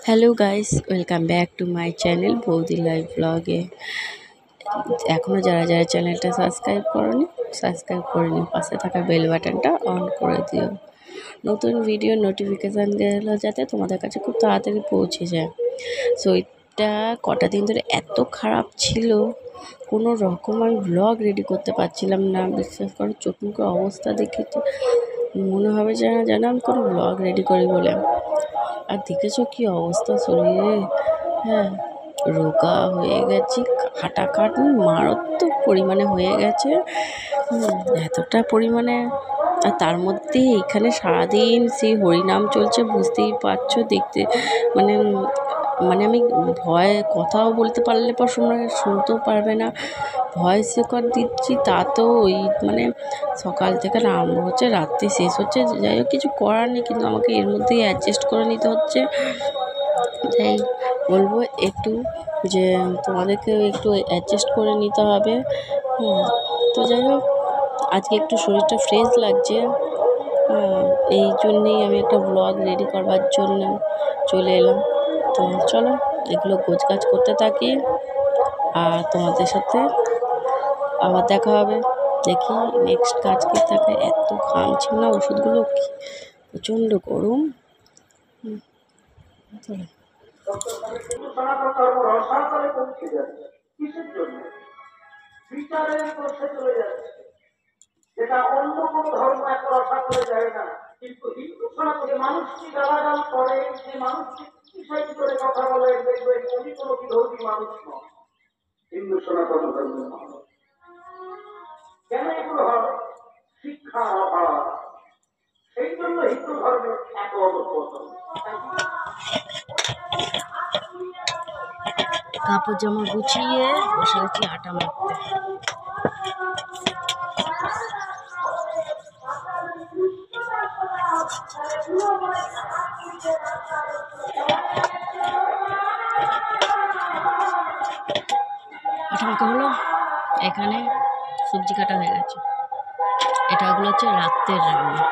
Hello guys, welcome back to my channel বৌদি life ব্লগে। এখনও যারা যারা চ্যানেলটা সাবস্ক্রাইব করে নিও, পাশে থাকা বেল বাটনটা অন করে দিও। নতুন ভিডিও নোটিফিকেশান দিলে যাতে তোমাদের কাছে খুব তাড়াতাড়ি পৌঁছে যায়। শরীরটা কটা দিন ধরে এত খারাপ ছিল, কোনো রকম আমি ব্লগ রেডি করতে পারছিলাম না। বিশ্বাস করো, চোখ মুখের অবস্থা দেখে তো মনে হবে যেন আমি কোনো ব্লগ রেডি করি বলে। আর দেখেছো কি অবস্থা শরীরে? হ্যাঁ, রোগা হয়ে গেছি, খাটাখাটনি মারাত্মক পরিমাণে হয়ে গেছে। এতটা পরিমাণে, আর তার মধ্যে এখানে সারাদিন সেই হরিনাম চলছে, বুঝতেই পারছো। দেখতে মানে মানে আমি ভয়ে কথাও বলতে পারলে পর শুনতেও পারবে না, ভয়েস রেকর্ড দিচ্ছি তাতেও ওই মানে সকাল থেকে আরম্ভ হচ্ছে, রাত্রি শেষ হচ্ছে। যাই হোক, কিছু করার নেই, কিন্তু আমাকে এর মধ্যেই অ্যাডজাস্ট করে নিতে হচ্ছে। তাই বলবো একটু যে তোমাদেরকেও একটু অ্যাডজাস্ট করে নিতে হবে। তো যাই হোক, আজকে একটু শরীরটা ফ্রেশ লাগছে, এই জন্যেই আমি একটা ব্লগ রেডি করবার জন্য চলে এলাম। তো চলো এগুলো গোছগাছ করতে থাকি, আর তোমাদের সাথে আবার দেখা হবে। দেখি নেক্সট কাজ কি থাকে। এত ঘামছে না, ওষুধগুলো প্রচণ্ড গরম। যেটা অন্য কোন ধর্ম এত রক্ষা করে যায় না, কিন্তু হিন্দু সনাতনে মানুষকে গালাগাল করে, যে মানুষকে শক্তিশালী করে কথা বলে, দেখবে উনি কোনো বিরোধী মানুষ নয়, হিন্দু সনাতন ধর্ম। কেন এগুলো হয়? শিক্ষার অভাব। সেই জন্য হিন্দু ধর্মের এত অধঃপতন। কাপড় জামা গুছিয়ে বসে গেছি আটা মাখতে। আটা মাখা হলো, এখানে সবজি কাটা হয়ে গেছে। এটা ওগুলো হচ্ছে রাত্রের রান্না।